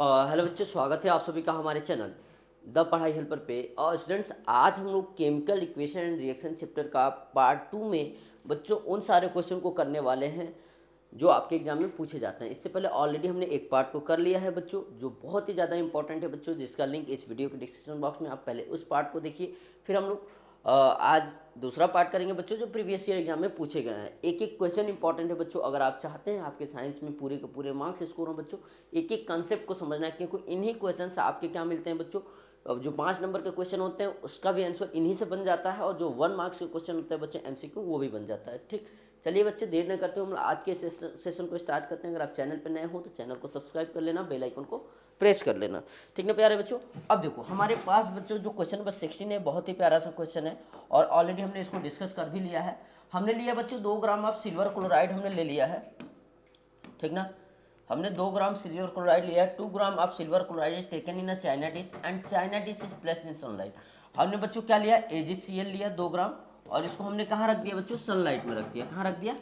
Hello बच्चों, स्वागत है आप सभी का हमारे चैनल द पढ़ाई हेल्पर पे। और स्टूडेंट्स, आज हम लोग chemical equation and reaction chapter का पार्ट 2 में बच्चों उन सारे क्वेश्चन को करने वाले हैं जो आपके एग्जाम में पूछे जाते हैं। इससे पहले ऑलरेडी हमने एक पार्ट को कर लिया है बच्चों, जो बहुत ही ज़्यादा इंपॉर्टेंट है बच्चों, जिसका लिंक इस वीडियो के डिस्क्रिप्शन बॉक्स में। आप पहले उस पार्ट को देखिए, फिर हम लोग आज दूसरा पार्ट करेंगे बच्चों, जो प्रीवियस ईयर एग्जाम में पूछे गए हैं। एक एक क्वेश्चन इंपॉर्टेंट है बच्चों। अगर आप चाहते हैं आपके साइंस में पूरे के पूरे मार्क्स स्कोर हो बच्चों, एक एक कॉन्सेप्ट को समझना है, क्योंकि इन्हीं क्वेश्चन से आपके क्या मिलते हैं बच्चों। अब जो 5 नंबर के क्वेश्चन होते हैं उसका भी आंसर इन्हीं से बन जाता है, और जो 1 मार्क्स के क्वेश्चन होते हैं बच्चे एमसीक्यू, वो भी बन जाता है। ठीक, चलिए बच्चे देर न करते हुए हम आज के सेशन को स्टार्ट करते हैं। अगर आप चैनल पर नए हो तो चैनल को सब्सक्राइब कर लेना, बेल आइकन को प्रेस कर लेना। ठीक ना प्यारे बच्चों। अब देखो हमारे पास बच्चों जो क्वेश्चन नंबर 16 है, बहुत ही प्यारा सा क्वेश्चन है, और ऑलरेडी हमने इसको डिस्कस कर भी लिया है। हमने लिया बच्चों 2 ग्राम ऑफ सिल्वर क्लोराइड हमने ले लिया है। ठीक ना, हमने 2 ग्राम सिल्वर क्लोराइड लिया है। 2 gram of silver chloride is taken in a china dish and China dish is placed in sunlight. हमने बच्चों क्या लिया, AgCl लिया 2 ग्राम, और इसको हमने कहाँ रख दिया बच्चों, सनलाइट में रख दिया। कहाँ रख दिया,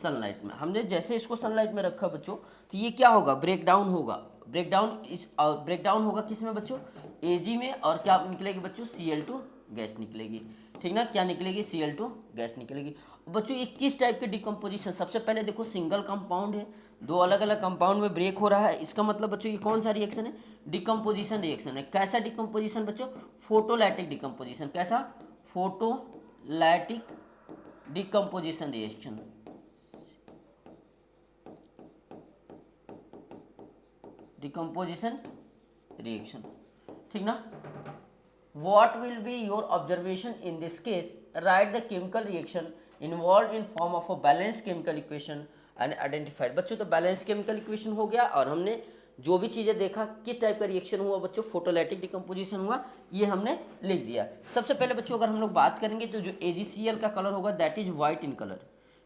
सनलाइट में। हमने जैसे इसको सनलाइट में रखा बच्चों, तो ये क्या होगा, ब्रेक डाउन होगा। ब्रेक डाउन होगा किस में बच्चों, Ag में, और क्या निकलेगी बच्चों, Cl2 गैस निकलेगी। ठीक ना, क्या निकलेगी, Cl2 गैस निकलेगी। बच्चों ये किस टाइप के डिकम्पोजिशन, सबसे पहले देखो सिंगल कंपाउंड है, 2 अलग अलग कंपाउंड में ब्रेक हो रहा है। इसका मतलब बच्चों ये कौन सा रिएक्शन है, डिकम्पोजिशन रिएक्शन है। कैसा डिकम्पोजिशन बच्चों, फोटोलैटिक डिकम्पोजिशन। कैसा, फोटोलैटिक डिकम्पोजिशन रिएक्शन। डिकम्पोजिशन रिएक्शन, ठीक ना। What will be your observation in this case? Write the chemical reaction involved in form of a balanced chemical equation and identify। बच्चों तो balance chemical equation हो गया, और हमने जो भी चीज़ें देखा किस टाइप का रिएक्शन हुआ बच्चों, फोटोलैटिक डिकम्पोजिशन हुआ, ये हमने लिख दिया। सबसे पहले बच्चों अगर हम लोग बात करेंगे तो जो AgCl का कलर होगा that is white in colour.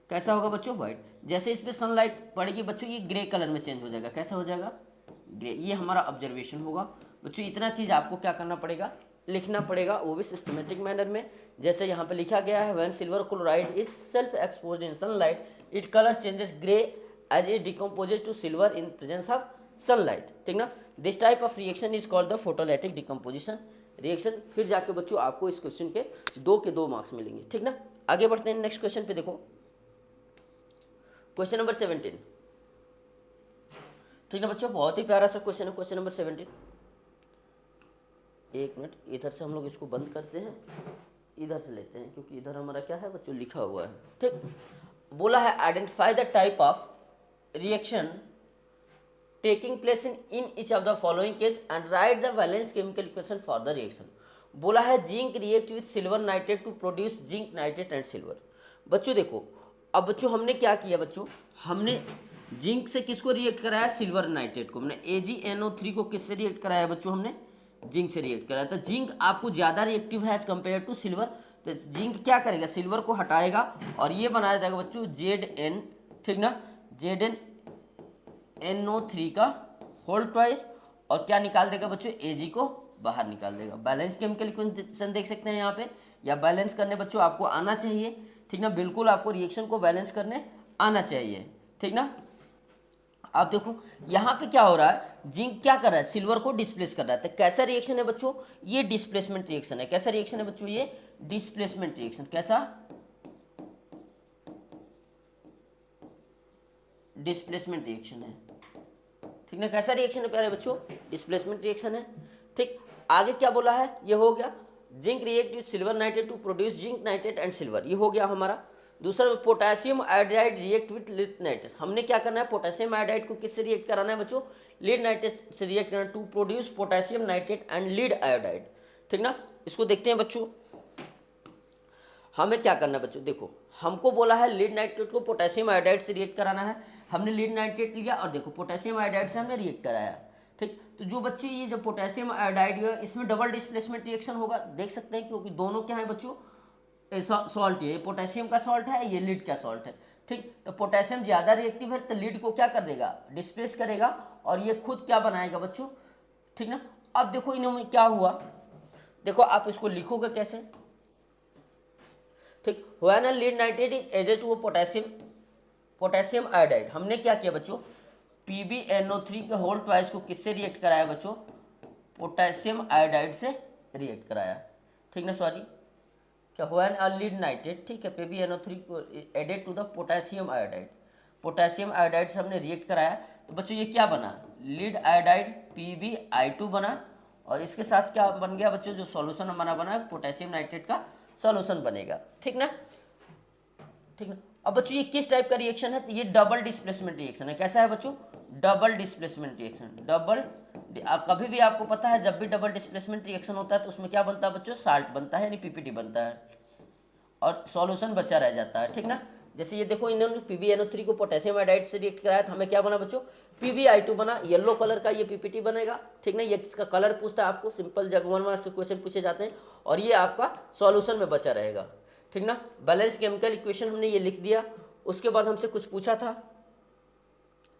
कैसा होगा बच्चों, वाइट। जैसे इस पर सनलाइट पड़ेगी बच्चों, ये ग्रे कलर में चेंज हो जाएगा। कैसा हो जाएगा, ग्रे। ये हमारा ऑब्जर्वेशन होगा बच्चों। इतना चीज़ आपको क्या करना पड़ेगा, लिखना पड़ेगा, वो भी सिस्टमेटिक मैनर में। जैसे यहाँ पे लिखा गया है, when silver chloride is self exposed in sunlight it colour changes grey as it decomposes to silver in presence of sunlight. ठीक ना, this type of reaction is called the photolytic decomposition reaction. फिर जाके बच्चों आपको इस question के 2 marks मिलेंगे। ठीक ना, आगे बढ़ते हैं नेक्स्ट क्वेश्चन पे। देखो क्वेश्चन नंबर 17। ठीक ना बच्चों, बहुत ही प्यारा सा क्वेश्चन है क्वेश्चन नंबर 17। एक मिनट, इधर से हम लोग इसको बंद करते हैं, इधर से लेते हैं, क्योंकि इधर हमारा क्या है बच्चों, लिखा हुआ है। ठीक, बोला है identify the type of reaction taking place in each of the following case and write the balanced chemical equation for the reaction. बोला है zinc react with silver nitrate to produce zinc nitrate and silver. बच्चों देखो, अब बच्चों हमने क्या किया बच्चों, हमने जिंक से किसको रिएक्ट कराया, सिल्वर नाइट्रेट को। हमने AgNO3 को किससे रिएक्ट कराया बच्चों, हमने जिंक से रिएक्ट कराया। तो जिंक आपको ज़्यादा रिएक्टिव है एज कम्पेयर टू सिल्वर। तो जिंक क्या करेगा, सिल्वर को हटाएगा, और ये बनाया जाएगा बच्चों Zn। ठीक ना, ZnNO3 का होल ट्वाइस, और क्या निकाल देगा बच्चों, Ag को बाहर निकाल देगा। बैलेंस केमिकल इक्वेशन देख सकते हैं यहाँ पे, या बैलेंस करने बच्चों आपको आना चाहिए। ठीक ना, बिल्कुल आपको रिएक्शन को बैलेंस करने आना चाहिए। ठीक ना, अब देखो यहाँ पे क्या हो रहा है, जिंक क्या कर रहा है, सिल्वर को डिस्प्लेस कर रहा है। तो कैसा रिएक्शन है बच्चों, ये डिस्प्लेसमेंट रिएक्शन है। कैसा रिएक्शन है बच्चों, ये डिस्प्लेसमेंट रिएक्शन। कैसा, डिस्प्लेसमेंट रिएक्शन है। ठीक ना, कैसा रिएक्शन है प्यारे बच्चों, डिस्प्लेसमेंट रिएक्शन है। ठीक, आगे क्या बोला है, ये हो गया zinc react with silver nitrate to produce zinc nitrate and silver, ये हो गया हमारा। दूसरा potassium iodide react with lead nitrate. हमने क्या करना है, पोटेशियम आयोडाइड को किससे रिएक्ट कराना है बच्चों, लीड नाइट्रेट से रिएक्ट करना, to produce potassium nitrate and lead iodide. ठीक ना, इसको देखते हैं बच्चों, हमें क्या करना है बच्चों। देखो हमको बोला है लीड नाइट्रेट को पोटेशियम आयोडाइड से रिएक्ट कराना है। हमने लीड नाइट्रेट लिया, और देखो पोटेशियम आयोडाइड से हमने रिएक्ट कराया। ठीक, तो जो बच्चे ये जो पोटेशियम आयोडाइड है, इसमें डबल डिस्प्लेसमेंट रिएक्शन होगा, देख सकते हैं, क्योंकि दोनों क्या है बच्चों, सॉल्ट है। ये पोटेशियम का सॉल्ट है, ये लीड का सॉल्ट है। ठीक, तो पोटेशियम ज़्यादा रिएक्टिव है, तो लीड को क्या कर देगा, डिस्प्लेस करेगा, और ये खुद क्या बनाएगा बच्चों। ठीक ना, अब देखो इन्होंने क्या हुआ, देखो आप इसको लिखोगे कैसे। ठीक, when a lead nitrate is added to potassium iodide, हमने क्या किया बच्चों, PbNO3 के होल ट्वाइस को किससे रिएक्ट कराया बच्चों? पोटेशियम आयोडाइड से रिएक्ट कराया, ठीक ना, सॉरी क्या हुआ है, लीड नाइट्रेट, ठीक है, PbNO3 को added to the potassium iodide, potassium iodide से हमने रिएक्ट कराया, तो बच्चों ये क्या बना, लीड आयोडाइड PbI2 बना, और इसके साथ क्या बन गया बच्चों, जो सॉल्यूशन हमारा बना पोटेशियम नाइट्रेट का सॉल्यूशन बनेगा, ठीक ना, ठीक ना। अब बच्चों ये किस टाइप का रिएक्शन है, तो ये डबल डिस्प्लेसमेंट रिएक्शन है, कैसा है बच्चों, डबल डिस्प्लेसमेंट रिएक्शन, डबल, कभी भी आपको पता है जब भी डबल डिस्प्लेसमेंट रिएक्शन होता है तो उसमें क्या बनता है बच्चों, साल्ट बनता है, यानी PPT बनता है, और सॉल्यूशन बचा रह जाता है, ठीक ना। जैसे ये देखो इन्होंने PbNO3 को पोटेशियम आयोडाइड से रिएक्ट कराया तो हमें क्या बना बच्चों, PbI2 बना, येलो कलर का ये PPT बनेगा, ठीक ना, ये इसका कलर पूछता है आपको, सिंपल जब 1 मार्क्स के क्वेश्चन पूछे जाते हैं, और ये आपका सॉल्यूशन में बचा रहेगा, ठीक ना। बैलेंस केमिकल इक्वेशन हमने ये लिख दिया, उसके बाद हमसे कुछ पूछा था,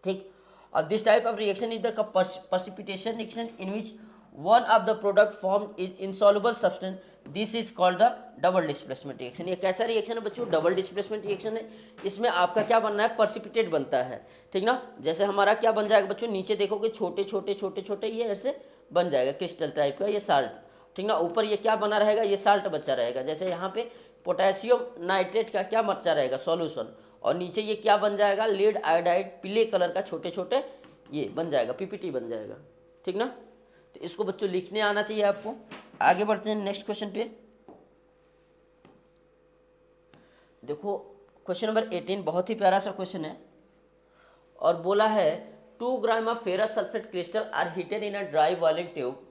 ठीक, और this type of reaction is the precipitation reaction in which one of the product formed is insoluble substance, this is called the double displacement reaction। ये कैसा रिएक्शन है बच्चों, डबल डिस्प्लेसमेंट रिएक्शन है, इसमें आपका क्या बनना है, precipitate बनता है, ठीक ना। जैसे हमारा क्या बन जाएगा बच्चों, नीचे देखोगे छोटे छोटे छोटे छोटे ये ऐसे बन जाएगा क्रिस्टल टाइप का ये साल्ट, ठीक ना, ऊपर ये क्या बना रहेगा, ये साल्ट बचा रहेगा, जैसे यहाँ पे पोटेशियम नाइट्रेट का क्या बचा रहेगा, सॉल्यूशन, और नीचे ये क्या बन जाएगा, लीड आयोडाइड पीले कलर का छोटे छोटे ये बन जाएगा, PPT बन जाएगा, ठीक ना। तो इसको बच्चों लिखने आना चाहिए आपको। आगे बढ़ते हैं नेक्स्ट क्वेश्चन पे, देखो क्वेश्चन नंबर 18 बहुत ही प्यारा सा क्वेश्चन है, और बोला है 2 gram of ferrous sulphate crystal are heated in a dry boiling tube,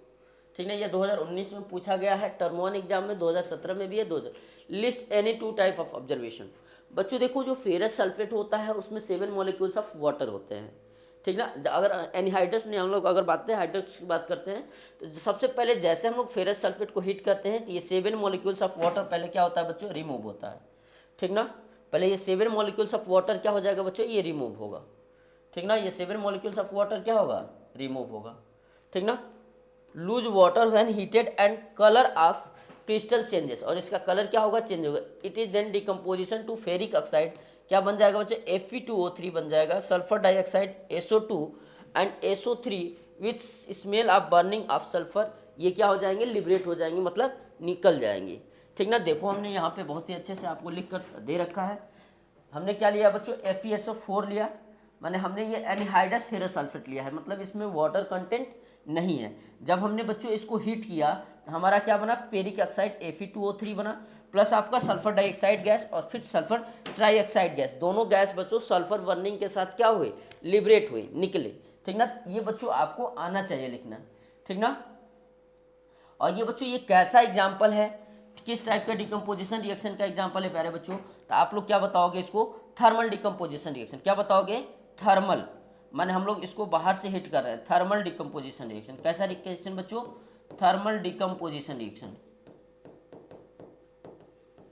ठीक है, ये 2019 में पूछा गया है, टर्म 1 एग्जाम में 2017 में भी है, 2000 list any 2 type of observation. बच्चों देखो जो फेरस सल्फेट होता है उसमें 7 मॉलिक्यूल्स ऑफ वाटर होते हैं, ठीक ना। अगर एनहाइड्रस नहीं, हम लोग अगर हाइड्रस की बात करते हैं तो सबसे पहले जैसे हम लोग फेरस सल्फेट को हीट करते हैं तो ये 7 मॉलिक्यूल्स ऑफ वाटर पहले क्या होता है बच्चों, रिमूव होता है, ठीक ना। पहले ये 7 मॉलिक्यूल्स ऑफ वाटर क्या हो जाएगा बच्चों, ये रिमूव होगा, ठीक ना, ये 7 मॉलिक्यूल्स ऑफ वाटर क्या होगा, रिमूव होगा, ठीक ना। Lose water when heated and colour of crystal changes, और इसका कलर क्या होगा, चेंज होगा, it is then decomposition to ferric oxide, क्या बन जाएगा बच्चों, Fe2O3 बन जाएगा, sulphur dioxide SO2 and SO3 with smell of burning of sulphur, ये क्या हो जाएंगे, लिबरेट हो जाएंगे, मतलब निकल जाएंगे, ठीक ना। देखो हमने यहाँ पे बहुत ही अच्छे से आपको लिख कर दे रखा है, हमने क्या लिया बच्चों, FeSO4 लिया, माने हमने ये एनहाइड्रस फेरस सल्फेट लिया है, मतलब इसमें वाटर कंटेंट नहीं है। जब हमने बच्चों इसको हीट किया तो हमारा क्या बना, फेरिक ऑक्साइड Fe2O3 बना, प्लस आपका सल्फर डाइऑक्साइड गैस और फिर सल्फर ट्राइऑक्साइड गैस, दोनों गैस बच्चों सल्फर बर्निंग के साथ क्या हुए, लिबरेट हुए, निकले, ठीक ना। ये बच्चों आपको आना चाहिए लिखना, ठीक ना। और ये बच्चों ये कैसा एग्जाम्पल है, किस टाइप का डिकम्पोजिशन रिएक्शन का एग्जाम्पल है प्यारे बच्चों, तो आप लोग क्या बताओगे इसको, थर्मल डिकम्पोजिशन रिएक्शन, क्या बताओगे, थर्मल, माने हम लोग इसको बाहर से हिट कर रहे हैं, थर्मल डिकम्पोजिशन रिएक्शन, कैसा रिएक्शन बच्चों, थर्मल डिकम्पोजिशन रिएक्शन,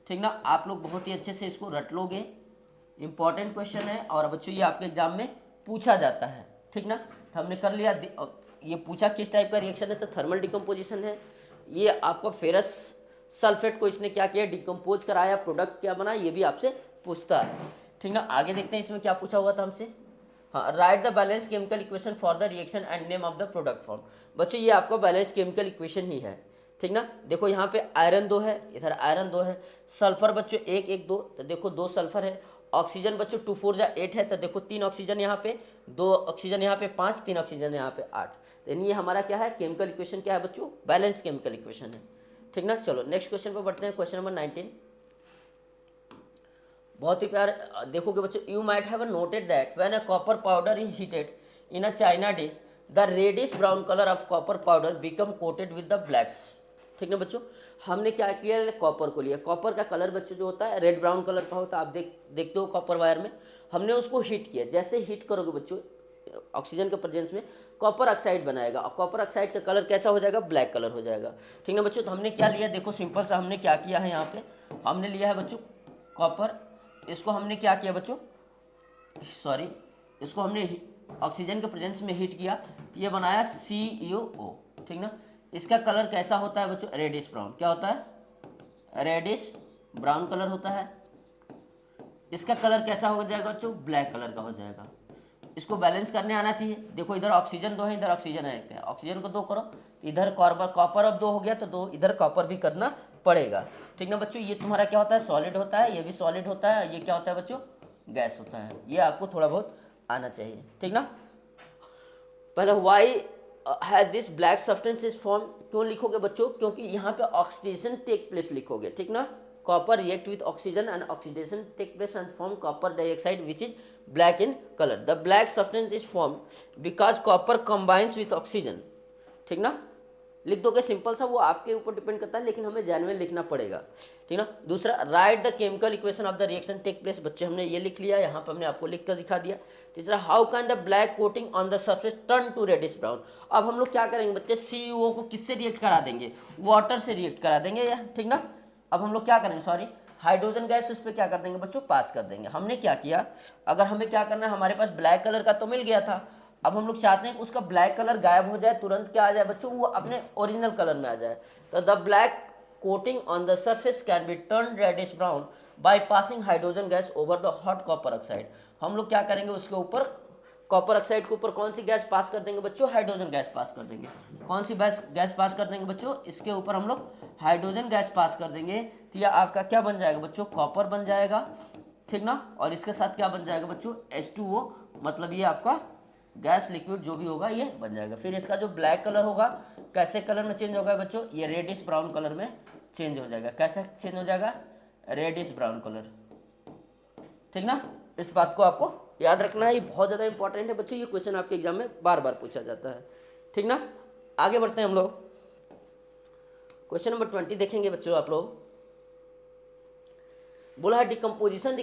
ठीक ना। आप लोग बहुत ही अच्छे से इसको रट लोगे, इंपॉर्टेंट क्वेश्चन है, और बच्चों ये आपके एग्जाम में पूछा जाता है, ठीक ना। तो हमने कर लिया, ये पूछा किस टाइप का रिएक्शन है, तो थर्मल डिकम्पोजिशन है, ये आपको फेरस सल्फेट को इसने क्या किया, डिकम्पोज कराया, प्रोडक्ट क्या बना, ये भी आपसे पूछता है, ठीक ना। आगे देखते हैं इसमें क्या पूछा हुआ था हमसे, हाँ, right the balance chemical equation for the reaction and name of the product form. बच्चों ये आपका बैलेंस केमिकल इक्वेशन ही है, ठीक ना। देखो यहाँ पे आयरन 2 है, इधर आयरन 2 है, सल्फर बच्चों 1 1 2, तो देखो 2 सल्फर है, ऑक्सीजन बच्चों 2 4 जा 8 है, तो देखो 3 ऑक्सीजन यहाँ पे, 2 ऑक्सीजन यहाँ पे 5, 3 ऑक्सीजन यहाँ पे 8, तो ये हमारा क्या है, केमिकल इक्वेशन क्या है बच्चों, बैलेंस केमिकल इक्वेशन है, ठीक ना। चलो नेक्स्ट क्वेश्चन पर बढ़ते हैं, क्वेश्चन नंबर 19, बहुत ही प्यार, देखोगे बच्चों, you might have noted that when a copper powder is heated in a china dish the reddish brown colour of copper powder become coated with the blacks, ठीक ना बच्चों। हमने क्या किया, कॉपर को लिया, कॉपर का कलर बच्चों जो होता है रेड ब्राउन कलर का होता है, आप देखते हो कॉपर वायर में, हमने उसको हीट किया, जैसे हीट करोगे बच्चों ऑक्सीजन के प्रेजेंस में कॉपर ऑक्साइड बनाएगा, और कॉपर ऑक्साइड का कलर कैसा हो जाएगा, ब्लैक कलर हो जाएगा, ठीक ना बच्चों। तो हमने क्या लिया, देखो सिंपल सा हमने क्या किया है, यहाँ पे हमने लिया है बच्चों कॉपर, इसको हमने क्या किया बच्चों, सॉरी, इसको हमने ऑक्सीजन के प्रेजेंस में हीट किया, तो ये बनाया CuO, ठीक ना। इसका कलर कैसा होता है बच्चों, रेडिश ब्राउन, क्या होता है, रेडिश ब्राउन कलर होता है। इसका कलर कैसा हो जाएगा बच्चों, ब्लैक कलर का हो जाएगा। इसको बैलेंस करने आना चाहिए। देखो इधर ऑक्सीजन 2 है, इधर ऑक्सीजन है 1 है, ऑक्सीजन को 2 करो, इधर कॉपर अब 2 हो गया तो 2 इधर कॉपर भी करना पड़ेगा। ठीक ना बच्चों, ये तुम्हारा क्या होता है, सॉलिड होता है, ये भी सॉलिड होता है, ये क्या होता है बच्चों, गैस होता है। ये आपको थोड़ा बहुत आना चाहिए। ठीक ना, पहले why has this black substance is form, क्यों लिखोगे बच्चों, क्योंकि यहाँ पे ऑक्सीडेशन टेक प्लेस लिखोगे। ठीक ना, copper react with oxygen and oxidation take place and form copper dioxide which is black in colour. The black substance is form because copper combines with oxygen. ठीक ना, लिख दोगे सिंपल सा, वो आपके ऊपर डिपेंड करता है, लेकिन हमें जेन्युइन लिखना पड़ेगा। ठीक ना, दूसरा write the chemical equation of the reaction take place, बच्चे हमने ये लिख लिया, यहाँ पे हमने आपको लिख कर दिखा दिया। तीसरा how can the black coating on the surface turn to reddish brown. अब हम लोग क्या करेंगे बच्चे, CuO को किससे रिएक्ट करा देंगे, वाटर से रिएक्ट करा देंगे या, ठीक ना। अब हम लोग क्या करेंगे, सॉरी हाइड्रोजन गैस उस पर क्या कर देंगे बच्चों, पास कर देंगे। हमने क्या किया, अगर हमें क्या करना है, हमारे पास ब्लैक कलर का तो मिल गया था, अब हम लोग चाहते हैं कि उसका ब्लैक कलर गायब हो जाए, तुरंत क्या आ जाए बच्चों, वो अपने ओरिजिनल कलर में आ जाए। तो the black coating on the surface can be turn reddish brown by passing hydrogen gas over the hot copper oxide. हम लोग क्या करेंगे, उसके ऊपर कॉपर ऑक्साइड के ऊपर कौन सी गैस पास कर देंगे बच्चों, हाइड्रोजन गैस पास कर देंगे। कौन सी गैस पास कर देंगे बच्चों, इसके ऊपर हम लोग हाइड्रोजन गैस पास कर देंगे। तो यह आपका क्या बन जाएगा बच्चों, कॉपर बन जाएगा। ठीक ना, और इसके साथ क्या बन जाएगा बच्चों, H2O, मतलब ये आपका गैस लिक्विड जो भी होगा ये बन जाएगा। फिर इसका जो ब्लैक कलर होगा कैसे कलर में चेंज होगा बच्चों, ये रेडिश ब्राउन कलर में चेंज हो जाएगा। कैसे चेंज हो जाएगा, रेडिश ब्राउन कलर। ठीक ना, इस बात को आपको याद रखना है, ये बहुत ज़्यादा इंपॉर्टेंट है बच्चों, ये क्वेश्चन आपके एग्जाम में बार बार पूछा जाता है। ठीक ना, आगे बढ़ते हैं हम लोग, क्वेश्चन नंबर 20 देखेंगे बच्चों। आप लोग बोला है decomposition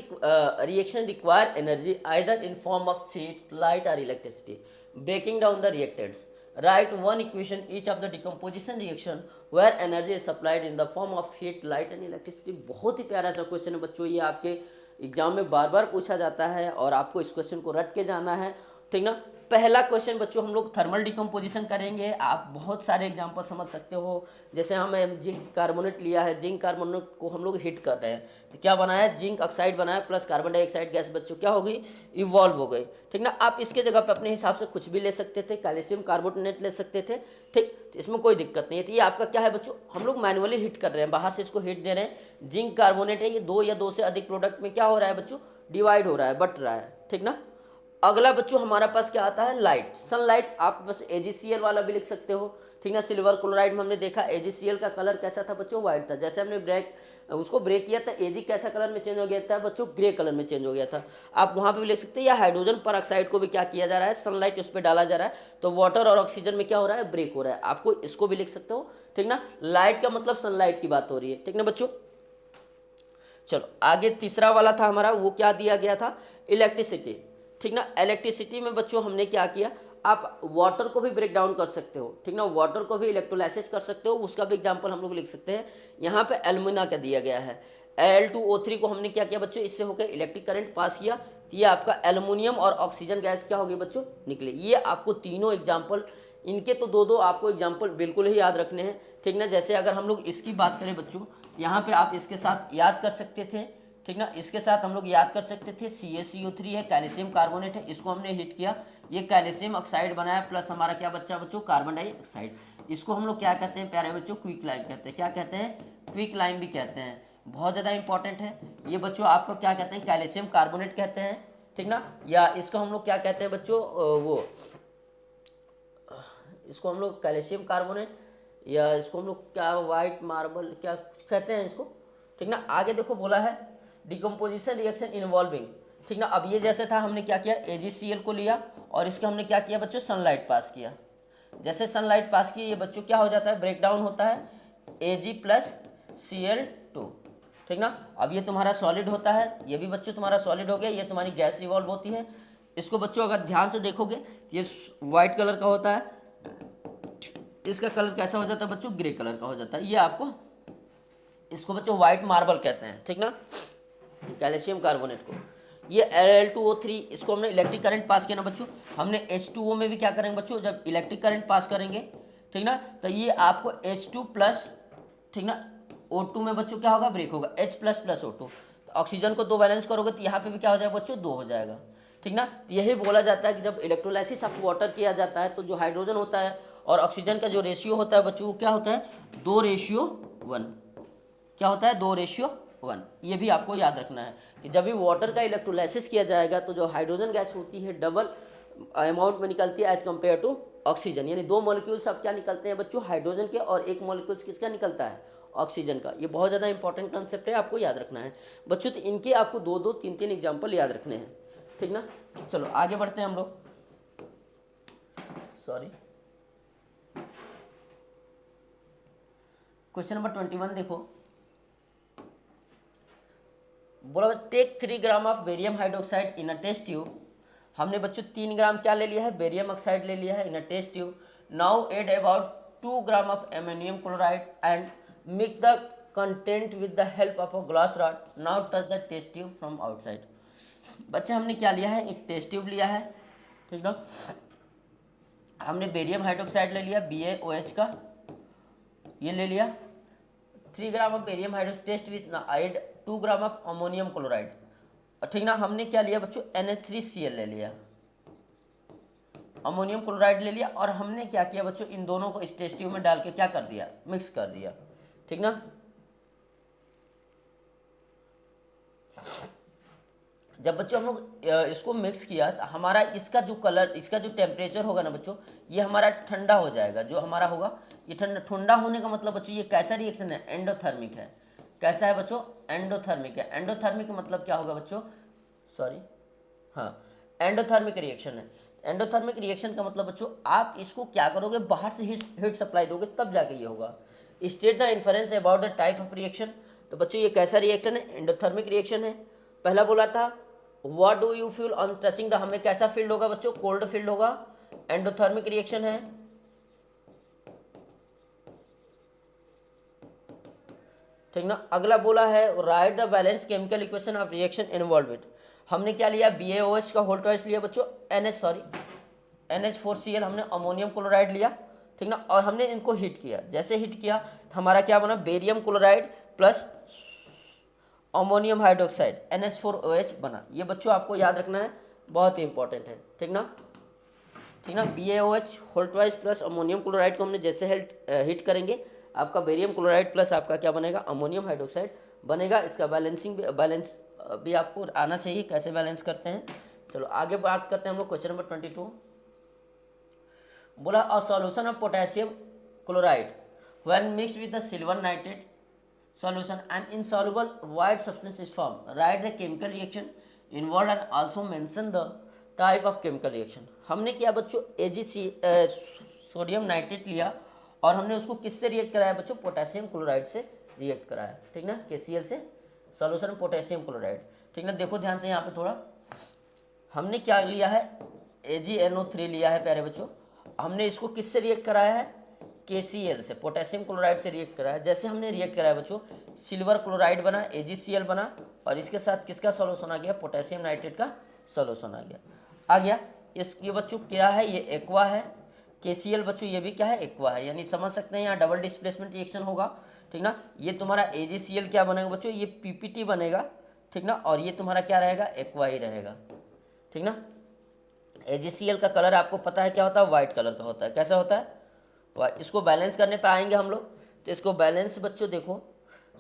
reaction require energy either in form of heat, light और electricity, breaking down the reactants. Write one equation each of the decomposition reaction where energy is supplied in the form of heat, light and electricity. बहुत ही प्यारा सा question है बच्चों, ये आपके exam में बार बार पूछा जाता है और आपको इस क्वेश्चन को रट के जाना है। ठीक ना, पहला क्वेश्चन बच्चों हम लोग थर्मल डिकम्पोजिशन करेंगे। आप बहुत सारे एग्जांपल समझ सकते हो, जैसे हमें जिंक कार्बोनेट लिया है, जिंक कार्बोनेट को हम लोग हीट कर रहे हैं तो क्या बनाया, जिंक ऑक्साइड बनाया प्लस कार्बन डाइऑक्साइड गैस बच्चों क्या हो गई, इवॉल्व हो गई। ठीक ना, आप इसके जगह पे अपने हिसाब से कुछ भी ले सकते थे, कैल्शियम कार्बोनेट ले सकते थे। ठीक, इसमें कोई दिक्कत नहीं है। तो ये आपका क्या है बच्चों, हम लोग मैनुअली हीट कर रहे हैं, बाहर से इसको हीट दे रहे हैं। जिंक कार्बोनेट है, ये 2 या 2 से अधिक प्रोडक्ट में क्या हो रहा है बच्चों, डिवाइड हो रहा है, बट रहा है। ठीक ना, अगला बच्चों हमारा पास क्या आता है, लाइट, सनलाइट। आप बस AgCl वाला भी लिख सकते हो। ठीक ना, सिल्वर क्लोराइड में हमने देखा AgCl का कलर कैसा था बच्चों, व्हाइट था। जैसे हमने उसको ब्रेक किया था, Ag कैसा कलर में चेंज हो गया था बच्चों, ग्रे कलर में चेंज हो गया था। आप वहां पे भी लिख सकते हैं। या हाइड्रोजन पर ऑक्साइड को भी क्या किया जा रहा है, सनलाइट उस पर डाला जा रहा है, तो वाटर और ऑक्सीजन में क्या हो रहा है, ब्रेक हो रहा है। आपको इसको भी लिख सकते हो। ठीक ना, लाइट का मतलब सनलाइट की बात हो रही है। ठीक ना बच्चों, चलो आगे तीसरा वाला था हमारा, वो क्या दिया गया था, इलेक्ट्रिसिटी। ठीक ना, इलेक्ट्रिसिटी में बच्चों हमने क्या किया, आप वाटर को भी ब्रेक डाउन कर सकते हो। ठीक ना, वाटर को भी इलेक्ट्रोलाइसिस कर सकते हो, उसका भी एग्जांपल हम लोग लिख सकते हैं। यहाँ पे एल्यूमिना का दिया गया है, Al2O3 को हमने क्या किया बच्चों, इससे होकर इलेक्ट्रिक करंट पास किया, तो ये आपका एल्यूमिनियम और ऑक्सीजन गैस क्या हो गई बच्चों, निकले। ये आपको तीनों एग्जाम्पल, इनके तो 2-2 आपको एग्जाम्पल बिल्कुल ही याद रखने हैं। ठीक ना, जैसे अगर हम लोग इसकी बात करें बच्चों, यहाँ पे आप इसके साथ याद कर सकते थे। ठीक ना, इसके साथ हम लोग याद कर सकते थे CaCO3 है, कैल्शियम कार्बोनेट है, इसको हमने हीट किया, ये कैल्शियम ऑक्साइड बनाया प्लस हमारा क्या बच्चा बच्चों, कार्बन डाइऑक्साइड। इसको हम लोग क्या कहते हैं प्यारे बच्चों, क्विक लाइम कहते हैं। क्या कहते हैं, क्विक लाइम भी कहते हैं, बहुत ज़्यादा इंपॉर्टेंट है ये बच्चों। आपको क्या कहते हैं, कैल्शियम कार्बोनेट कहते हैं। ठीक ना, या इसको हम लोग क्या कहते हैं बच्चों, इसको हम लोग कैल्शियम कार्बोनेट, या इसको हम लोग क्या वाइट मार्बल क्या कहते हैं इसको। ठीक ना, आगे देखो बोला है डिकम्पोजिशन रिएक्शन इन्वॉल्विंग। ठीक ना, अब ये जैसे था, हमने क्या किया, AgCl को लिया और इसके हमने क्या किया बच्चों, सनलाइट पास किया। जैसे सनलाइट पास की, ये बच्चों क्या हो जाता है, ब्रेक डाउन होता है, Ag+Cl2। ठीक ना, अब ये तुम्हारा सॉलिड होता है, ये भी बच्चों तुम्हारा सॉलिड हो गया, ये तुम्हारी गैस रिवॉल्व होती है। इसको बच्चों अगर ध्यान से देखोगे, ये व्हाइट कलर का होता है, इसका कलर कैसा हो जाता है बच्चों, ग्रे कलर का हो जाता है। ये आपको, इसको बच्चों व्हाइट मार्बल कहते हैं। ठीक ना, कैल्शियम कार्बोनेट को। ये Al2O3, इसको हमने इलेक्ट्रिक करंट पास किया ना बच्चों, हमने H2O में भी क्या करेंगे बच्चों, जब इलेक्ट्रिक करंट पास करेंगे, ठीक ना, तो ये आपको H2+, ठीक ना, O2 में बच्चों क्या होगा, ब्रेक होगा, H++O2। तो ऑक्सीजन को 2 बैलेंस करोगे तो यहाँ पे भी क्या हो जाएगा बच्चों, 2 हो जाएगा। ठीक ना। यही बोला जाता है कि जब इलेक्ट्रोलाइसिस ऑफ वाटर किया जाता है तो जो हाइड्रोजन होता है और ऑक्सीजन का जो रेशियो होता है बच्चों, वो क्या होता है 2:1। क्या होता है 2:1। ये भी आपको याद रखना है कि जब भी वाटर का इलेक्ट्रोलाइसिस किया जाएगा तो जो हाइड्रोजन गैस होती है डबल अमाउंट में निकलती है एज कम्पेयर टू ऑक्सीजन। यानी 2 मॉलिक्यूल्स अब क्या निकलते हैं बच्चों हाइड्रोजन के, और 1 मॉलिक्यूल्स किसका निकलता है ऑक्सीजन का। ये बहुत ज़्यादा इंपॉर्टेंट कंसेप्ट है, आपको याद रखना है बच्चों। तो इनके आपको 2-2, 3-3 एग्जाम्पल याद रखने हैं, ठीक ना। चलो आगे बढ़ते हैं हम लोग। सॉरी, क्वेश्चन नंबर 21 देखो। बोला take 3 gram of barium hydroxide in a test tube. हमने बच्चों 3 ग्राम क्या ले लिया है बेरियम ऑक्साइड ले लिया है in a test tube. Now add about 2 gram of ammonium chloride and mix the content with the help of a glass rod. Now touch the test tube from outside. बच्चे हमने क्या लिया है एक test tube लिया है, ठीक ना। हमने बेरियम हाइड्रोक्साइड ले लिया BaOH का, ये ले लिया 3 gram of barium hydroxide test with ना add 2 gram of ammonium chloride, ठीक ना। हमने क्या लिया बच्चों NH3Cl ले लिया, अमोनियम क्लोराइड ले लिया, और हमने क्या किया बच्चों इन दोनों को इस टेस्ट ट्यूब में डाल के क्या कर दिया मिक्स कर दिया, ठीक ना। जब बच्चों हम लोग इसको मिक्स किया तो हमारा इसका जो कलर, इसका जो टेम्परेचर होगा ना बच्चों, ये हमारा ठंडा हो जाएगा। जो हमारा होगा ये ठंडा होने का मतलब बच्चों ये कैसा रिएक्शन है एंडोथर्मिक है। कैसा है बच्चों एंडोथर्मिक है। एंडोथर्मिक का मतलब क्या होगा बच्चों, सॉरी हाँ एंडोथर्मिक रिएक्शन है। एंडोथर्मिक रिएक्शन का मतलब बच्चों आप इसको क्या करोगे बाहर से हीट सप्लाई दोगे तब जाके ये होगा। State the inference about the type of reaction. तो बच्चों ये कैसा रिएक्शन है एंडोथर्मिक रिएक्शन है। पहला बोला था what do you feel on touching the, हमें कैसा फील्ड होगा बच्चों कोल्ड फील्ड होगा, एंडोथर्मिक रिएक्शन है। ठीक ना। अगला बोला है right the balance chemical equation of reaction involve it. हमने क्या लिया BaOH का होल ट्वाइस लिया बच्चों NH4Cl, हमने अमोनियम क्लोराइड लिया, ठीक ना। और हमने इनको हीट किया, जैसे हीट किया तो हमारा क्या बना barium chloride plus ammonium hydroxide NH4OH बना। ये बच्चों आपको याद रखना है, बहुत ही इंपॉर्टेंट है, ठीक ना। ठीक ना, BaOH whole twice plus ammonium chloride को हमने जैसे हीट करेंगे आपका बेरियम क्लोराइड प्लस आपका क्या बनेगा अमोनियम हाइड्रोक्साइड बनेगा। इसका बैलेंस भी आपको आना चाहिए कैसे बैलेंस करते हैं। चलो आगे बात करते हैं हम लोग क्वेश्चन नंबर 22। बोला अ solution of potassium chloride when mixed with the silver nitrate solution and insoluble white substance is formed. Write the chemical reaction involved and also mention the type of chemical reaction. हमने क्या बच्चों AgC sodium nitrate लिया और हमने उसको किससे react कराया बच्चों पोटेशियम क्लोराइड से रिएक्ट कराया, ठीक ना। KCl से सॉल्यूशन पोटेशियम क्लोराइड, ठीक ना। देखो ध्यान से यहाँ पे थोड़ा, हमने क्या लिया है AgNO3 लिया है प्यारे बच्चों। हमने इसको किससे रिएक्ट कराया है KCl से पोटेशियम क्लोराइड से रिएक्ट कराया। जैसे हमने रिएक्ट कराया बच्चों सिल्वर क्लोराइड बना AgCl बना, और इसके साथ किसका सॉल्यूशन आ गया पोटेशियम नाइट्रेट का सॉल्यूशन आ गया। ये बच्चों क्या है ये एक्वा है, KCl बच्चों ये भी क्या है एक्वा है, यानी समझ सकते हैं यहाँ डबल डिस्प्लेसमेंट रिएक्शन होगा, ठीक ना। ये तुम्हारा AgCl क्या बनेगा बच्चों ये PPT बनेगा, ठीक ना, और ये तुम्हारा क्या रहेगा एक्वा ही रहेगा, ठीक ना। AgCl का कलर आपको पता है क्या होता है व्हाइट कलर का होता है। कैसा होता है इसको बैलेंस करने पे आएंगे हम लोग। तो इसको बैलेंस बच्चों देखो,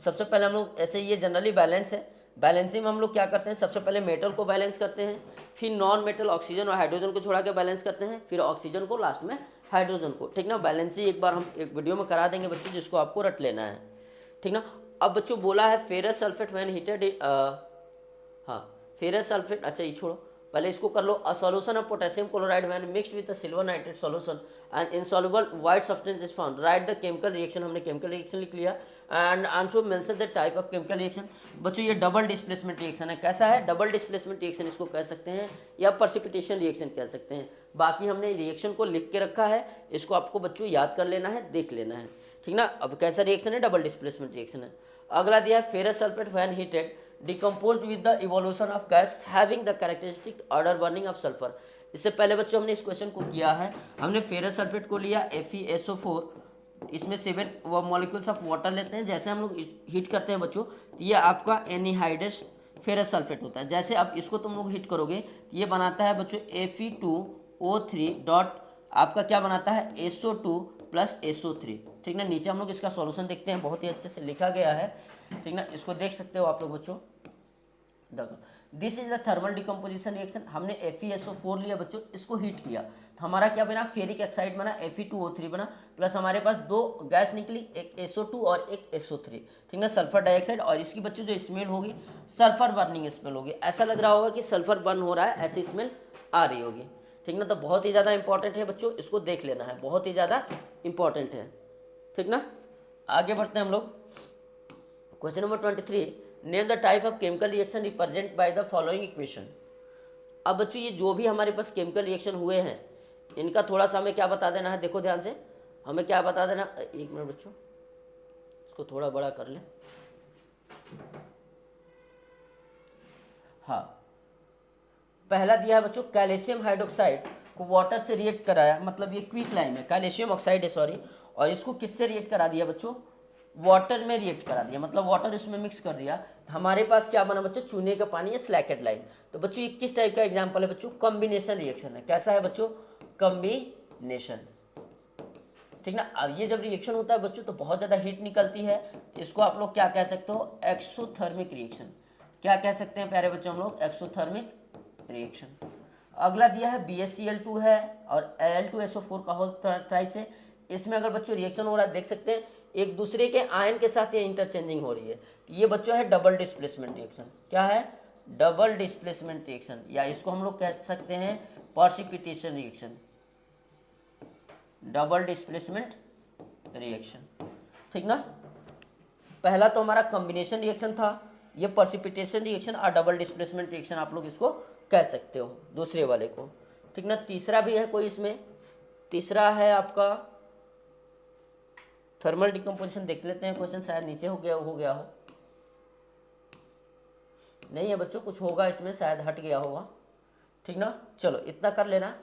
सबसे पहले हम लोग ऐसे ये जनरली बैलेंस है। बैलेंसिंग में हम लोग क्या करते हैं सबसे पहले मेटल को बैलेंस करते हैं, फिर नॉन मेटल ऑक्सीजन और हाइड्रोजन को छोड़ा के बैलेंस करते हैं, फिर ऑक्सीजन को लास्ट में हाइड्रोजन को, ठीक ना। बैलेंसिंग एक बार हम एक वीडियो में करा देंगे बच्चों जिसको आपको रट लेना है, ठीक ना। अब बच्चों बोला है फेरस सल्फेट व्हेन हीटेड, हाँ फेरस सल्फेट, अच्छा ये छोड़ो पहले इसको कर लो। A solution of potassium chloride when mixed with silver nitrate solution and insoluble white substance is found. Write the chemical reaction, हमने केमिकल रिएक्शन लिख लिया and answer mention the type of chemical reaction. बच्चों ये double displacement reaction है। कैसा है double displacement reaction इसको कह सकते हैं या प्रेसिपिटेशन रिएक्शन कह सकते हैं। बाकी हमने रिएक्शन को लिख के रखा है, इसको आपको बच्चों याद कर लेना है, देख लेना है, ठीक ना। अब कैसा रिएक्शन है डबल डिस्प्लेसमेंट रिएक्शन है। अगला दिया है ferrous sulphate when heated decompose with the evolution of gas having the characteristic order burning of sulphur. इससे पहले बच्चों हमने इस क्वेश्चन को किया है, हमने फेरस सल्फेट को लिया FeSO4, इसमें 7 मॉलिक्यूल्स ऑफ वाटर लेते हैं। जैसे हम लोग हीट करते हैं बच्चों तो ये आपका एनिहाइड्रस फेरस सल्फेट होता है। जैसे अब इसको तुम लोग हिट करोगे तो ये बनाता है बच्चों Fe2O3 डॉट आपका क्या बनाता है SO2 प्लस SO3। ठीक ना, नीचे हम लोग इसका सॉल्यूशन देखते हैं, बहुत ही अच्छे से लिखा गया है। ठीक ना, इसको देख सकते हो आप लोग बच्चों। देखो this is the thermal decomposition reaction. हमने FeSO4 लिया बच्चों, इसको हीट किया तो हमारा क्या बना, फेरिक ऑक्साइड बना, Fe2O3 बना, प्लस हमारे पास दो गैस निकली, एक SO2 और एक SO3। ठीक ना, सल्फर डाइऑक्साइड। और इसकी बच्चों जो स्मेल होगी सल्फर बर्निंग स्मेल होगी। ऐसा लग रहा होगा कि सल्फर बर्न हो रहा है, ऐसी स्मेल आ रही होगी। ठीक ना, तो बहुत ही ज़्यादा इंपॉर्टेंट है बच्चों, इसको देख लेना है, बहुत ही ज़्यादा इंपॉर्टेंट है। ठीक ना, आगे बढ़ते हैं हम लोग। Question number 23, name the type of chemical reaction represent by the following equation. अब बच्चों ये जो भी हमारे पास केमिकल रिएक्शन हुए हैं इनका थोड़ा सा हमें क्या बता देना है, देखो ध्यान से, हमें क्या बता देना। एक मिनट बच्चों, इसको थोड़ा बड़ा कर लें। हाँ, पहला दिया है बच्चों, कैल्शियम हाइड्रोक्साइड को वाटर से रिएक्ट कराया, मतलब ये क्विक लाइम है, कैल्शियम ऑक्साइड है सॉरी, और इसको किससे रिएक्ट करा दिया बच्चों, वाटर में रिएक्ट करा दिया, मतलब वाटर इसमें मिक्स कर दिया। हमारे पास क्या बना बच्चों, चूने का पानी या स्लैकेड लाइम। तो बच्चों ये किस टाइप का एग्जांपल है बच्चों, कॉम्बिनेशन रिएक्शन है। कैसा है बच्चों, कॉम्बिनेशन। ठीक ना, अब ये जब रिएक्शन होता है बच्चों तो बहुत ज़्यादा हीट निकलती है, तो इसको आप लोग क्या कह सकते हो, एक्सोथर्मिक रिएक्शन। क्या कह सकते हैं प्यारे बच्चों हम लोग, एक्सोथर्मिक रिएक्शन। अगला दिया है BaCl2 है और Al2SO4 का होल थ्राइस है। इसमें अगर बच्चों रिएक्शन हो रहा है देख सकते हैं एक दूसरे के आयन के साथ ये इंटरचेंजिंग हो रही है, ये बच्चों है डबल डिस्प्लेसमेंट रिएक्शन। क्या है, डबल डिस्प्लेसमेंट रिएक्शन, या इसको हम लोग कह सकते हैं precipitation reaction, double displacement reaction. ठीक ना, पहला तो हमारा कॉम्बिनेशन रिएक्शन था, ये प्रेसिपिटेशन रिएक्शन और डबल डिस्प्लेसमेंट रिएक्शन आप लोग इसको कह सकते हो दूसरे वाले को। ठीक ना, तीसरा भी है कोई इसमें, तीसरा है आपका थर्मल डिकम्पोजिशन। देख लेते हैं क्वेश्चन, शायद नीचे हो गया हो, नहीं है बच्चों, कुछ होगा इसमें, शायद हट गया होगा। ठीक ना, चलो इतना कर लेना।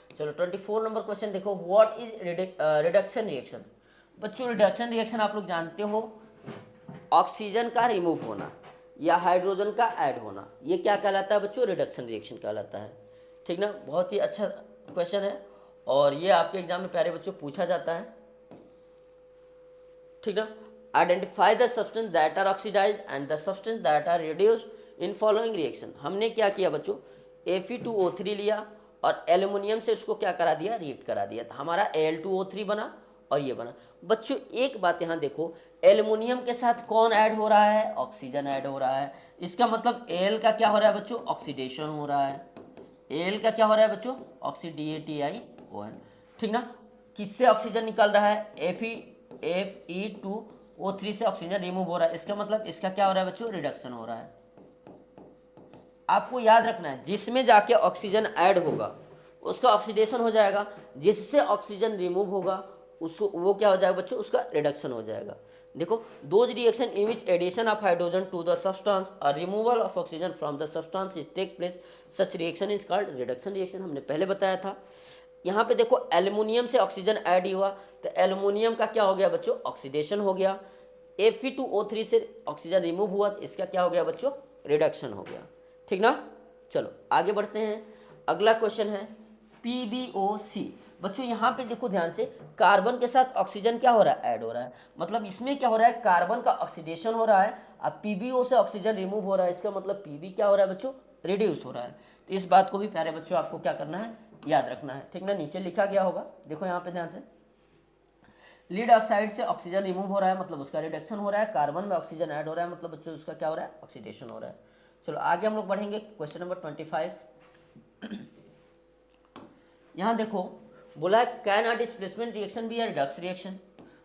चलो 24 नंबर क्वेश्चन देखो, व्हाट इज रिडक्शन रिएक्शन। बच्चों रिडक्शन रिएक्शन आप लोग जानते हो, ऑक्सीजन का रिमूव होना या हाइड्रोजन का ऐड होना, ये क्या कहलाता है बच्चों, रिडक्शन रिएक्शन कहलाता है। ठीक ना, बहुत ही अच्छा क्वेश्चन है और ये आपके एग्जाम में प्यारे बच्चों पूछा जाता है। ठीक ना, identify the substance that are oxidised and the substance that are reduced in following reaction. हमने क्या किया बच्चों, Fe2O3 लिया और एल्यूमिनियम से उसको क्या करा दिया, रिएक्ट करा दिया, तो हमारा Al2O3 बना और ये बना। बच्चों एक बात यहाँ देखो, एल्यूमिनियम के साथ कौन ऐड हो रहा है, ऑक्सीजन ऐड हो रहा है। इसका मतलब Al का क्या हो रहा है बच्चों, ऑक्सीडेशन हो रहा है। Al का क्या हो रहा है बच्चों, ऑक्सीडेशन। ठीक ना, किससे ऑक्सीजन निकल रहा है, Fe2O3 से ऑक्सीजन रिमूव हो रहा है, इसका मतलब इसका क्या हो रहा है बच्चों, रिडक्शन हो रहा है। आपको याद रखना है जिसमें जाके ऑक्सीजन ऐड होगा उसका ऑक्सीडेशन हो जाएगा, जिससे ऑक्सीजन रिमूव होगा उसको वो क्या हो जाएगा बच्चों, उसका रिडक्शन हो जाएगा। देखो, those reaction in which addition of hydrogen to the substance और removal of oxygen from the substance is take place, such reaction is called reduction reaction. हमने पहले बताया था। यहाँ पे देखो एल्युमिनियम से ऑक्सीजन ऐड हुआ तो एल्युमिनियम का क्या हो गया बच्चों, ऑक्सीडेशन हो गया। Fe2O3 से ऑक्सीजन रिमूव हुआ तो इसका क्या हो गया बच्चों, रिडक्शन हो गया। ठीक ना, चलो आगे बढ़ते हैं। अगला क्वेश्चन है PbOC। बच्चों यहाँ पे देखो ध्यान से, कार्बन के साथ ऑक्सीजन क्या हो रहा है, ऐड हो रहा है, मतलब इसमें क्या हो रहा है, कार्बन का ऑक्सीडेशन हो रहा है। अब PbO से ऑक्सीजन रिमूव हो रहा है, इसका मतलब Pb क्या हो रहा है बच्चों, रिड्यूस हो रहा है। तो इस बात को भी प्यारे बच्चों आपको क्या करना है, याद रखना है। ठीक ना, नीचे लिखा गया होगा, देखो यहाँ पे ध्यान से, लीड ऑक्साइड से ऑक्सीजन रिमूव हो रहा है मतलब उसका रिडक्शन हो रहा है, कार्बन में ऑक्सीजन ऐड हो रहा है मतलब बच्चों उसका क्या हो रहा है, ऑक्सीडेशन हो रहा है। चलो आगे हम लोग बढ़ेंगे, क्वेश्चन नंबर 25। यहाँ देखो बोला है can a displacement reaction be a Redux reaction.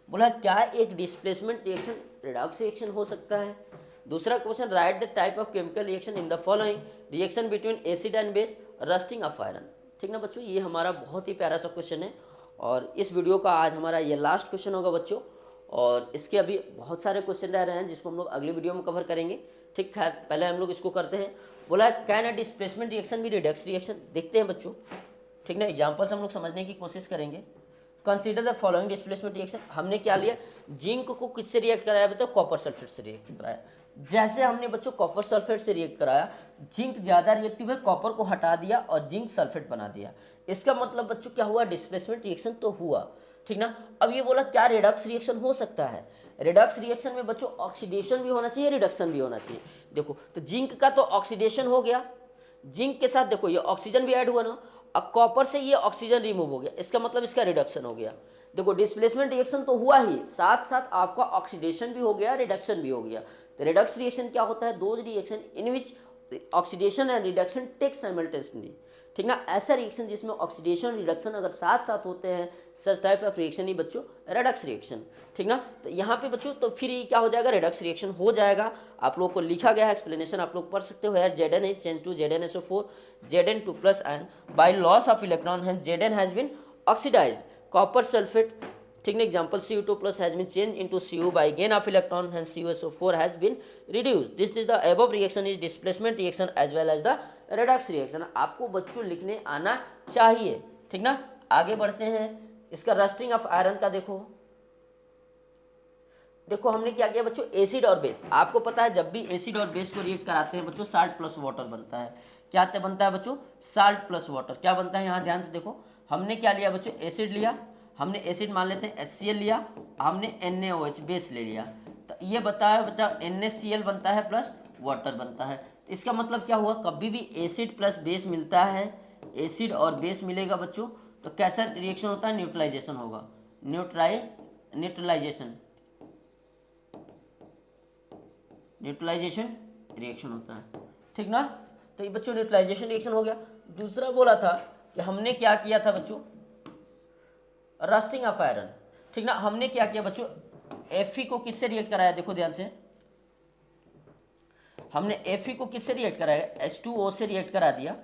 बोला है क्या एक डिस्प्लेसमेंट रिएक्शन रिडक्स रिएक्शन हो सकता है। दूसरा question, right the type of chemical reaction in the following, reaction between acid and base, rusting of iron. ठीक ना बच्चों, ये हमारा बहुत ही प्यारा सा क्वेश्चन है और इस वीडियो का आज हमारा ये लास्ट क्वेश्चन होगा बच्चों, और इसके अभी बहुत सारे क्वेश्चन रह रहे हैं जिसको हम लोग अगली वीडियो में कवर करेंगे। ठीक है, पहले हम लोग इसको करते हैं। बोला है कैन अ डिस्प्लेसमेंट रिएक्शन भी रिडक्स रिएक्शन, देखते हैं बच्चों। ठीक ना, एग्जाम्पल्स हम लोग समझने की कोशिश करेंगे। Consider the following displacement reaction. हमने क्या लिया, जिंक को किससे रिएक्ट कराया बताओ, कॉपर सल्फेट से रिएक्ट कराया। जैसे हमने बच्चों कॉपर सल्फेट से रिएक्ट कराया, जिंक ज्यादा रिएक्टिव है, कॉपर को हटा दिया और जिंक सल्फेट बना दिया। इसका मतलब बच्चों क्या हुआ, डिस्प्लेसमेंट रिएक्शन तो हुआ, ठीक ना। अब ये बोला क्या रिडक्स रिएक्शन हो सकता है। रिडक्स रिएक्शन में बच्चों ऑक्सीडेशन भी होना चाहिए, रिडक्शन भी होना चाहिए। देखो तो जिंक का तो ऑक्सीडेशन हो गया, जिंक के साथ देखो ये ऑक्सीजन भी ऐड हुआ ना, अब कॉपर से ये ऑक्सीजन रिमूव हो गया, इसका मतलब इसका रिडक्शन हो गया। देखो डिस्प्लेसमेंट रिएक्शन तो हुआ ही, साथ साथ आपका ऑक्सीडेशन भी हो गया, रिडक्शन भी हो गया। तो रिडक्स रिएक्शन क्या होता है, those reaction in which oxidation and reduction take simultaneously, ठीक ना। ऐसा रिएक्शन जिसमें ऑक्सीडेशन रिडक्शन अगर साथ साथ होते हैं, सच टाइप ऑफ रिएक्शन ही बच्चों रिडक्स रिएक्शन, ठीक ना। तो यहाँ पे बच्चों तो फिर ये क्या हो जाएगा, रिडक्स रिएक्शन हो जाएगा। आप लोगों को लिखा गया है, एक्सप्लेनेशन आप लोग पढ़ सकते हो यार। Zn is changed to ZnSO4, Zn2 plus ion by loss of electron, hence Zn has been oxidized. Copper sulfate, ठीक ना, example Cu2 plus has been changed into Cu by gain of electron, hence CuSO4 has been reduced. This is the above reaction is displacement reaction as well as the redox reaction. आपको बच्चों लिखने आना चाहिए, ठीक ना। आगे बढ़ते हैं, इसका रस्टिंग ऑफ आयरन का देखो। देखो हमने क्या किया बच्चों, एसिड और बेस, आपको पता है जब भी एसिड और बेस को रिएक्ट कराते हैं बच्चों, साल्ट प्लस वाटर बनता है। क्या बनता है बच्चों, साल्ट प्लस वाटर। क्या बनता है यहाँ ध्यान से देखो, हमने क्या लिया बच्चों, एसिड लिया, हमने एसिड मान लेते हैं HCl लिया, हमने NaOH बेस ले लिया, तो ये बताया बच्चा NaCl बनता है प्लस वाटर बनता है। तो इसका मतलब क्या हुआ, कभी भी एसिड प्लस बेस मिलता है, एसिड और बेस मिलेगा बच्चों, तो कैसा रिएक्शन होता है, न्यूट्रलाइजेशन होगा, न्यूट्रलाइजेशन रिएक्शन होता है, ठीक ना। तो ये बच्चों न्यूट्रलाइजेशन रिएक्शन हो गया। दूसरा बोला था कि हमने क्या किया था बच्चों, रस्टिंग ऑफ आयरन, ठीक ना। हमने क्या किया बच्चों, Fe को किससे रिएक्ट कराया, देखो ध्यान से, हमने Fe को किससे रिएक्ट कराया, H2O से रिएक्ट करा दिया।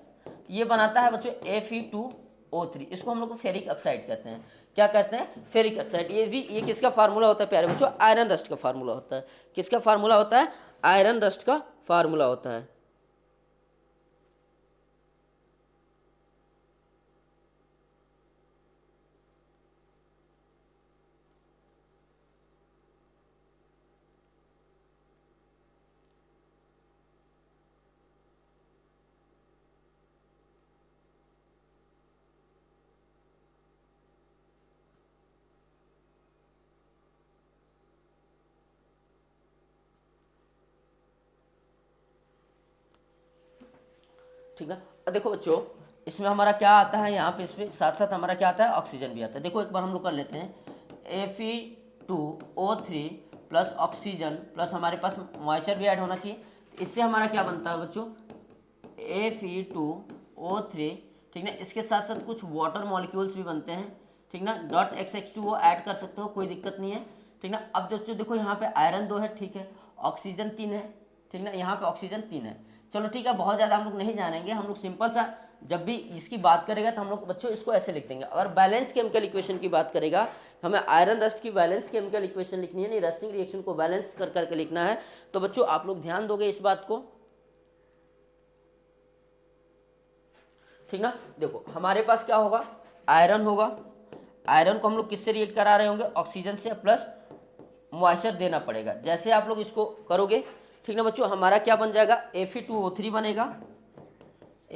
ये बनाता है बच्चों Fe2O3, इसको हम लोग को फेरिक ऑक्साइड कहते हैं। क्या कहते हैं, फेरिक ऑक्साइड। ये किसका फार्मूला होता है प्यारे बच्चों, आयरन रस्ट का फार्मूला होता है। किसका फार्मूला होता है, आयरन रस्ट का फार्मूला होता है, ठीक ना। अब देखो बच्चों इसमें हमारा क्या आता है, यहाँ पे इसमें साथ साथ हमारा क्या आता है, ऑक्सीजन भी आता है। देखो एक बार हम लोग कर लेते हैं, Fe2O3 प्लस ऑक्सीजन प्लस हमारे पास मॉइस्चर भी ऐड होना चाहिए। इससे हमारा क्या बनता है बच्चों, Fe2O3, ठीक ना। इसके साथ साथ कुछ वाटर मॉलिक्यूल्स भी बनते हैं, ठीक ना। .xH2O ऐड कर सकते हो, कोई दिक्कत नहीं है, ठीक ना। अब जो देखो यहाँ पे आयरन 2 है, ठीक है, ऑक्सीजन 3 है, ठीक ना, यहाँ पे ऑक्सीजन 3 है। चलो ठीक है, बहुत ज़्यादा हम लोग नहीं जानेंगे, हम लोग सिंपल सा जब भी इसकी बात करेगा तो हम लोग बच्चों इसको ऐसे लिख देंगे। अगर बैलेंस केमिकल इक्वेशन की बात करेगा, हमें आयरन रस्ट की बैलेंस केमिकल इक्वेशन लिखनी है, नहीं रस्टिंग रिएक्शन को बैलेंस कर करके लिखना है। तो बच्चों आप लोग ध्यान दोगे इस बात को, ठीक ना। देखो हमारे पास क्या होगा, आयरन होगा, आयरन को हम लोग किससे रिएक्ट करा रहे होंगे, ऑक्सीजन से, प्लस मॉइस्चर देना पड़ेगा। जैसे आप लोग इसको करोगे, ठीक ना बच्चों, हमारा क्या बन जाएगा, Fe2O3 बनेगा,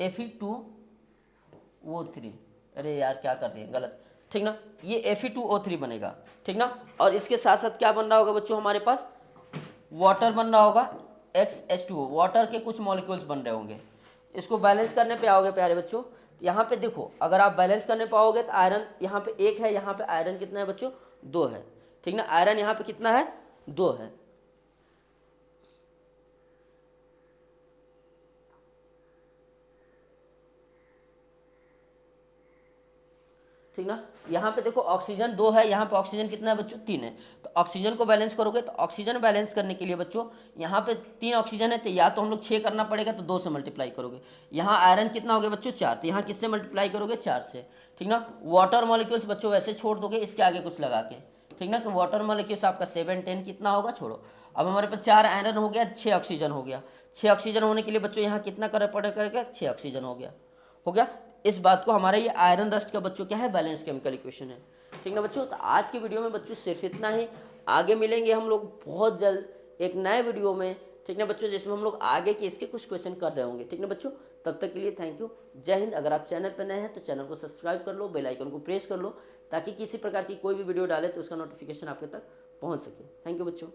Fe2O3, अरे यार क्या कर रहे हैं गलत, ठीक ना, ये Fe2O3 बनेगा, ठीक ना। और इसके साथ साथ क्या बन रहा होगा बच्चों, हमारे पास वाटर बन रहा होगा, XH2O, वाटर के कुछ मॉलिक्यूल्स बन रहे होंगे। इसको बैलेंस करने पे आओगे प्यारे बच्चों, यहाँ पे देखो अगर आप बैलेंस करने पाओगे तो आयरन यहाँ पे 1 है, यहाँ पे आयरन कितना है बच्चों, 2 है, ठीक ना। आयरन यहाँ पे कितना है, 2 है, ठीक ना। यहाँ पे देखो ऑक्सीजन 2 है, यहाँ पे ऑक्सीजन कितना है बच्चों, 3 है। तो ऑक्सीजन को बैलेंस करोगे, तो ऑक्सीजन बैलेंस करने के लिए बच्चों यहाँ पे 3 ऑक्सीजन है, तो या तो हम लोग 6 करना पड़ेगा, तो 2 से मल्टीप्लाई करोगे। यहाँ आयरन कितना हो गया बच्चों, 4, तो यहाँ किससे मल्टीप्लाई करोगे, 4 से, ठीक ना। वाटर मॉलिक्यूल्स बच्चों वैसे छोड़ दोगे इसके आगे कुछ लगा के, ठीक ना। तो वाटर मॉलिक्यूल्स आपका 7, 10 कितना होगा, छोड़ो। अब हमारे पास 4 आयरन हो गया, 6 ऑक्सीजन हो गया। 6 ऑक्सीजन होने के लिए बच्चों यहाँ कितना कर पड़ेगा, 6 ऑक्सीजन हो गया, हो गया। इस बात को हमारा ये आयरन रस्ट का बच्चों क्या है, बैलेंस केमिकल इक्वेशन है, ठीक। ठीक ना बच्चों। तो आज की वीडियो में बच्चों सिर्फ इतना ही, आगे मिलेंगे हम लोग बहुत जल्द एक नए वीडियो में, ठीक ना बच्चों, जिसमें हम लोग आगे के इसके कुछ क्वेश्चन कर रहे होंगे, ठीक ना बच्चों। तब तक के लिए थैंक यू, जय हिंद। अगर आप चैनल पर नए हैं तो चैनल को सब्सक्राइब कर लो, बेल आइकन को प्रेस कर लो, ताकि किसी प्रकार की कोई भी वीडियो डाले तो उसका नोटिफिकेशन आपके तक पहुंच सके। थैंक यू बच्चों।